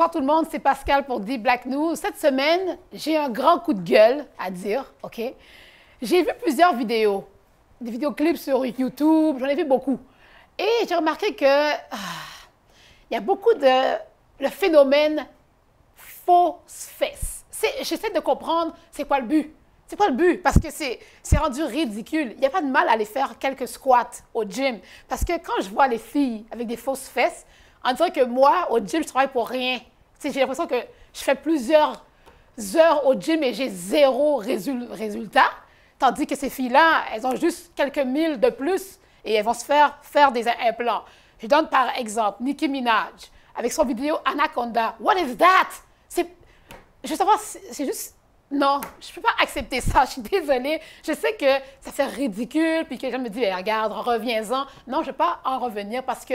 Bonsoir tout le monde, c'est Pascal pour The Black News. Cette semaine, j'ai un grand coup de gueule à dire, OK? J'ai vu plusieurs vidéos, des vidéoclips sur YouTube, j'en ai vu beaucoup. Et j'ai remarqué que il y a beaucoup de le phénomène fausses fesses. J'essaie de comprendre c'est quoi le but. C'est quoi le but? Parce que c'est rendu ridicule. Il n'y a pas de mal à aller faire quelques squats au gym. Parce que quand je vois les filles avec des fausses fesses, on dirait que moi, au gym, je travaille pour rien. J'ai l'impression que je fais plusieurs heures au gym et j'ai zéro résultat. Tandis que ces filles-là, elles ont juste quelques milles de plus et elles vont se faire des implants. Je donne par exemple Nicki Minaj avec son vidéo Anaconda. What is that? Je veux savoir, c'est juste... Non, je ne peux pas accepter ça. Je suis désolée. Je sais que ça fait ridicule, puis que les gens me disent, hey, regarde, reviens-en. Non, je ne vais pas en revenir parce que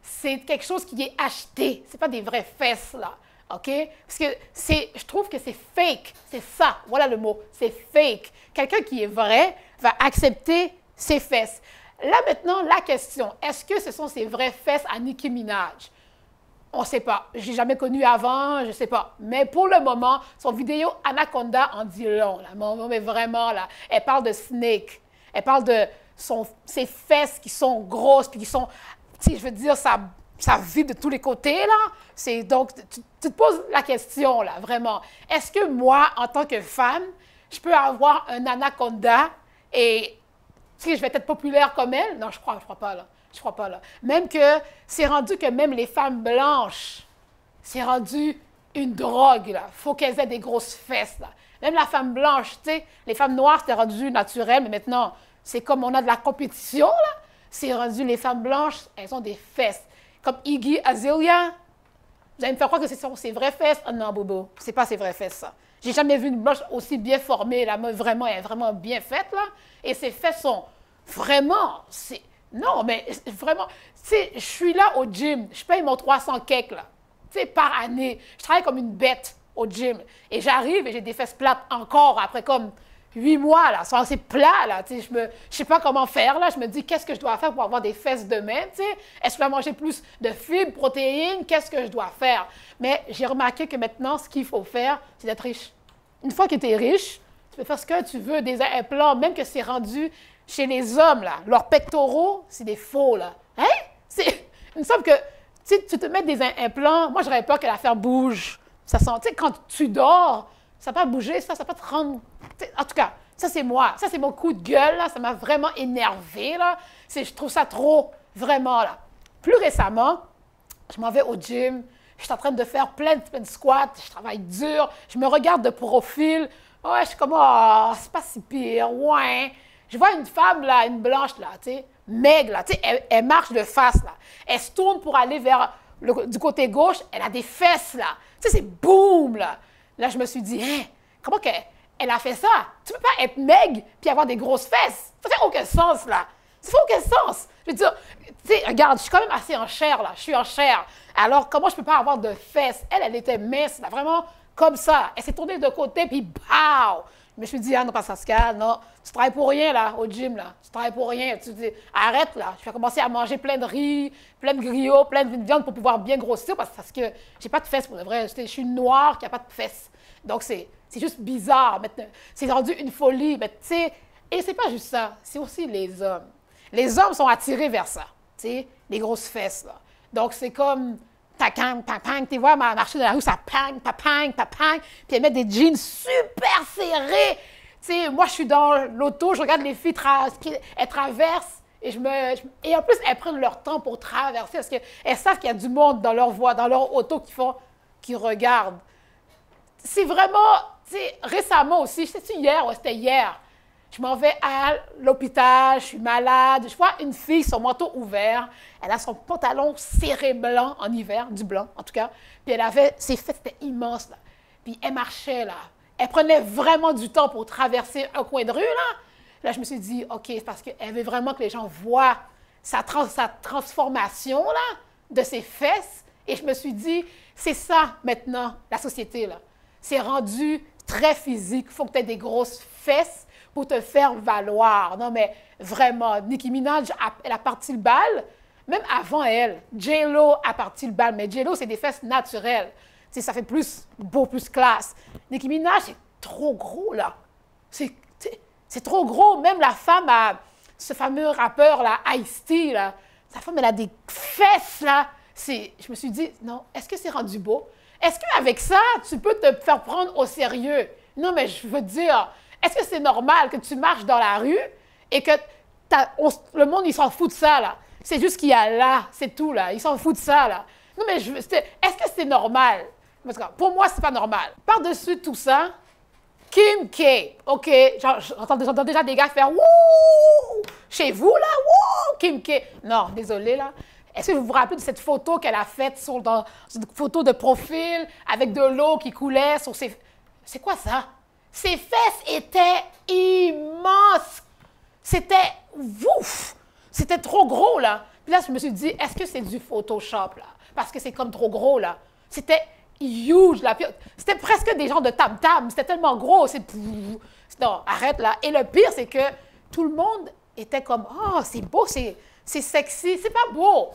c'est quelque chose qui est acheté. Ce n'est pas des vraies fesses, là. OK? Parce que je trouve que c'est fake. C'est ça. Voilà le mot. C'est fake. Quelqu'un qui est vrai va accepter ses fesses. Là, maintenant, la question, est-ce que ce sont ses vraies fesses à Nicki Minaj? On ne sait pas. Je n'ai jamais connu avant, je ne sais pas. Mais pour le moment, son vidéo Anaconda en dit long. Là. Mais vraiment, là, elle parle de Snake. Elle parle de ses fesses qui sont grosses, puis qui sont, je veux dire, ça vide de tous les côtés, là. Donc, tu te poses la question, là, vraiment. Est-ce que moi, en tant que femme, je peux avoir un Anaconda et je vais être populaire comme elle? Non, je crois pas, là. Je crois pas, là. Même que c'est rendu que même les femmes blanches, c'est rendu une drogue, là. Faut qu'elles aient des grosses fesses, là. Même la femme blanche, tu sais, les femmes noires, c'était rendu naturel, mais maintenant, c'est comme on a de la compétition, là. C'est rendu les femmes blanches, elles ont des fesses. Comme Iggy Azalea, vous allez me faire croire que ce sont ses vraies fesses? Oh non, Bobo, c'est pas ses vraies fesses, ça. J'ai jamais vu une blanche aussi bien formée, là. Vraiment, elle est vraiment bien faite, là. Et ses fesses sont vraiment... Non, mais vraiment, tu sais, je suis là au gym, je paye mon 300 cakes, là, tu sais, par année. Je travaille comme une bête au gym. Et j'arrive et j'ai des fesses plates encore après comme 8 mois, là. C'est plat, là, tu sais. Je sais pas comment faire, là. Je me dis, qu'est-ce que je dois faire pour avoir des fesses demain, tu sais? Est-ce que je dois manger plus de fibres, protéines? Qu'est-ce que je dois faire? Mais j'ai remarqué que maintenant, ce qu'il faut faire, c'est d'être riche. Une fois que tu es riche, tu peux faire ce que tu veux, des implants, même que c'est rendu... Chez les hommes, là, leurs pectoraux, c'est des faux, là. Hein? Il me semble que si tu te mets des implants, moi, j'aurais peur que l'affaire bouge. Ça sent, tu sais, quand tu dors, ça peut pas bouger, ça peut te rendre... En tout cas, ça, c'est moi. Ça, c'est mon coup de gueule, là. Ça m'a vraiment énervé, là. Je trouve ça trop, vraiment, là. Plus récemment, je m'en vais au gym. Je suis en train de faire plein de squats. Je travaille dur. Je me regarde de profil. Ouais, je suis comme, oh, c'est pas si pire. Ouais. Je vois une femme, là, une blanche, là, tu sais, maigre, là, tu sais, elle marche de face, là. Elle se tourne pour aller vers du côté gauche, elle a des fesses, là. Tu sais, c'est boum, là. Là, je me suis dit, hein, comment elle a fait ça? Tu peux pas être maigre puis avoir des grosses fesses. Ça fait aucun sens, là. Ça fait aucun sens. Je veux dire, tu sais, regarde, je suis quand même assez en chair, là. Je suis en chair. Alors, comment je peux pas avoir de fesses? Elle était mince, là, vraiment comme ça. Elle s'est tournée de côté, puis pow! Je me suis dit, ah non, pas Pascal, non, tu travailles pour rien, là, au gym, là. Tu travailles pour rien. Tu dis, arrête, là. Je vais commencer à manger plein de riz, plein de griots, plein de viande pour pouvoir bien grossir parce que j'ai pas de fesses, pour de vrai. Je suis une noire qui a pas de fesses. Donc, c'est juste bizarre. C'est rendu une folie. Mais, tu sais, et c'est pas juste ça. C'est aussi les hommes. Les hommes sont attirés vers ça. Tu sais, les grosses fesses, là. Donc, c'est comme... Pang, pang, pang, tu vois, marcher dans la rue, ça pang, pang, pang, puis elles mettent des jeans super serrés. Tu sais, moi, je suis dans l'auto, je regarde les filles, elles traversent, et en plus, elles prennent leur temps pour traverser, parce qu'elles savent qu'il y a du monde dans leur voie, dans leur auto qui regardent. C'est vraiment, tu sais, récemment aussi, c'était hier, ouais, c'était hier, je m'en vais à l'hôpital, je suis malade. Je vois une fille, son manteau ouvert. Elle a son pantalon serré blanc en hiver, du blanc en tout cas. Puis elle avait, ses fesses étaient immenses, là. Puis elle marchait, là. Elle prenait vraiment du temps pour traverser un coin de rue, là. Là, je me suis dit, OK, c'est parce qu'elle veut vraiment que les gens voient sa transformation, là, de ses fesses. Et je me suis dit, c'est ça, maintenant, la société, là. C'est rendu très physique. Il faut que tu aies des grosses fesses pour te faire valoir. Non, mais vraiment, Nicki Minaj, elle a parti le bal. Même avant elle, J-Lo a parti le bal. Mais J-Lo, c'est des fesses naturelles. sais, ça fait plus beau, plus classe. Nicki Minaj, c'est trop gros, là. C'est trop gros. Même la femme, ce fameux rappeur, là, Ice-T, là, sa femme, elle a des fesses, là. Je me suis dit, non, est-ce que c'est rendu beau? Est-ce qu'avec ça, tu peux te faire prendre au sérieux? Non, mais je veux dire, est-ce que c'est normal que tu marches dans la rue et que le monde, il s'en fout de ça, là? C'est juste qu'il y a là, c'est tout, là. Il s'en fout de ça, là. Non, mais est-ce que c'est normal? Parce que pour moi, c'est pas normal. Par-dessus tout ça, Kim K, OK, j'entends déjà des gars faire « Wouh! » Chez vous, là, « Wouh! » Kim K. Non, désolé, là. Est-ce que vous vous rappelez de cette photo qu'elle a faite dans une photo de profil avec de l'eau qui coulait sur ses... C'est quoi ça? Ses fesses étaient immenses. C'était ouf. C'était trop gros, là. Puis là, je me suis dit, est-ce que c'est du Photoshop, là? Parce que c'est comme trop gros, là. C'était huge, là. C'était presque des gens de tam-tam. C'était tellement gros. Non, arrête, là. Et le pire, c'est que tout le monde était comme, oh, c'est beau, c'est sexy. C'est pas beau.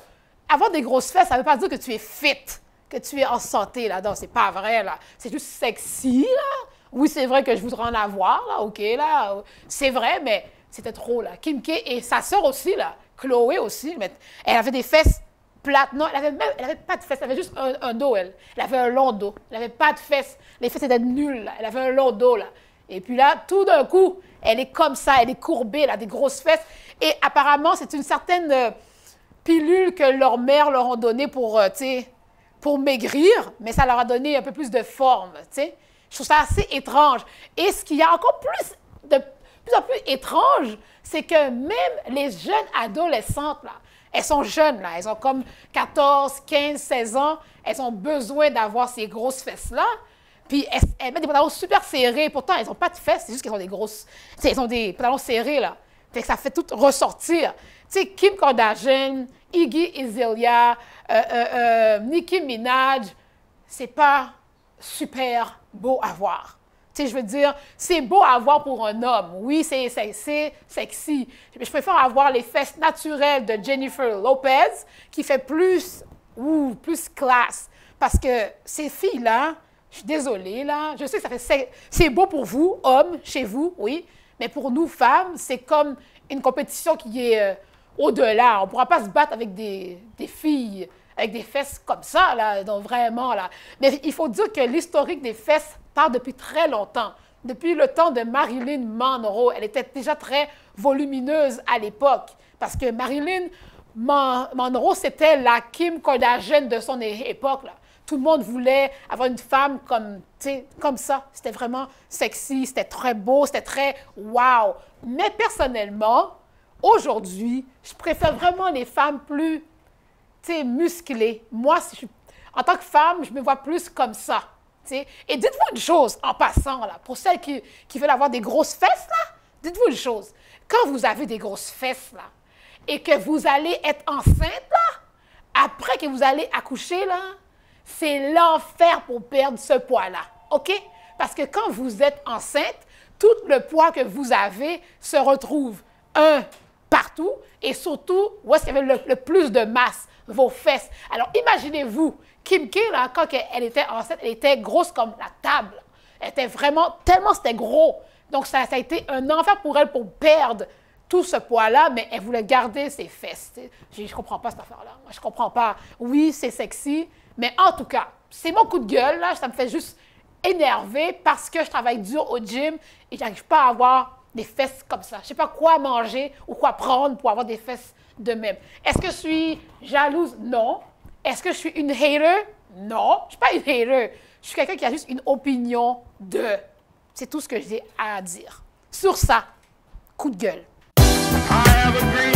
Avoir des grosses fesses, ça ne veut pas dire que tu es fit, que tu es en santé, là. Non, c'est pas vrai, là. C'est juste sexy, là. Oui, c'est vrai que je voudrais en avoir, là. OK, là. C'est vrai, mais c'était trop, là. Kim K et sa sœur aussi, là. Chloé aussi. Mais elle avait des fesses plates. Non, elle avait pas de fesses. Elle avait juste un dos, elle. Elle avait un long dos. Elle n'avait pas de fesses. Les fesses étaient nulles, là. Elle avait un long dos, là. Et puis là, tout d'un coup, elle est comme ça. Elle est courbée, elle a des grosses fesses. Et apparemment, c'est une certaine pilule que leur mère leur ont donnée pour maigrir, mais ça leur a donné un peu plus de forme, tu sais. Je trouve ça assez étrange. Et ce qui est encore de plus en plus étrange, c'est que même les jeunes adolescentes, là, elles sont jeunes, là, elles ont comme 14, 15, 16 ans, elles ont besoin d'avoir ces grosses fesses-là, puis elles mettent des pantalons super serrés, pourtant elles n'ont pas de fesses, c'est juste qu'elles ont des grosses, elles ont des pantalons serrés, là. Fait que ça fait tout ressortir. Tu sais, Kim Kardashian, Iggy Azalea, Nicki Minaj, c'est pas super beau à voir. Tu sais, je veux dire, c'est beau à voir pour un homme. Oui, c'est sexy. Je préfère avoir les fesses naturelles de Jennifer Lopez, qui fait plus classe. Parce que ces filles-là, je suis désolée, là, je sais que c'est beau pour vous, hommes, chez vous, oui, mais pour nous, femmes, c'est comme une compétition qui est au-delà. On ne pourra pas se battre avec des filles avec des fesses comme ça, là, donc vraiment, là. Mais il faut dire que l'historique des fesses part depuis très longtemps. Depuis le temps de Marilyn Monroe, elle était déjà très volumineuse à l'époque. Parce que Marilyn Monroe, c'était la Kim Kardashian de son époque, là. Tout le monde voulait avoir une femme comme ça. C'était vraiment sexy, c'était très beau, c'était très wow. Mais personnellement, aujourd'hui, je préfère vraiment les femmes plus musclées. Moi, en tant que femme, je me vois plus comme ça. T'sais. Et dites-vous une chose en passant, là, pour celles qui veulent avoir des grosses fesses, là, dites-vous une chose. Quand vous avez des grosses fesses, là, et que vous allez être enceinte, là, après que vous allez accoucher, là, c'est l'enfer pour perdre ce poids-là, OK? Parce que quand vous êtes enceinte, tout le poids que vous avez se retrouve, partout, et surtout, où est-ce qu'il y avait le plus de masse? Vos fesses. Alors, imaginez-vous, Kim K, là, quand elle était enceinte, elle était grosse comme la table. Elle était vraiment, tellement c'était gros. Donc, ça a été un enfer pour elle pour perdre tout ce poids-là, mais elle voulait garder ses fesses. Je ne comprends pas cette affaire-là. Moi, je ne comprends pas. Oui, c'est sexy, mais en tout cas, c'est mon coup de gueule, là. Ça me fait juste énerver parce que je travaille dur au gym et je n'arrive pas à avoir des fesses comme ça. Je ne sais pas quoi manger ou quoi prendre pour avoir des fesses de même. Est-ce que je suis jalouse? Non. Est-ce que je suis une hater? Non. Je ne suis pas une hater. Je suis quelqu'un qui a juste une opinion de. C'est tout ce que j'ai à dire. Sur ça, coup de gueule. I have a dream.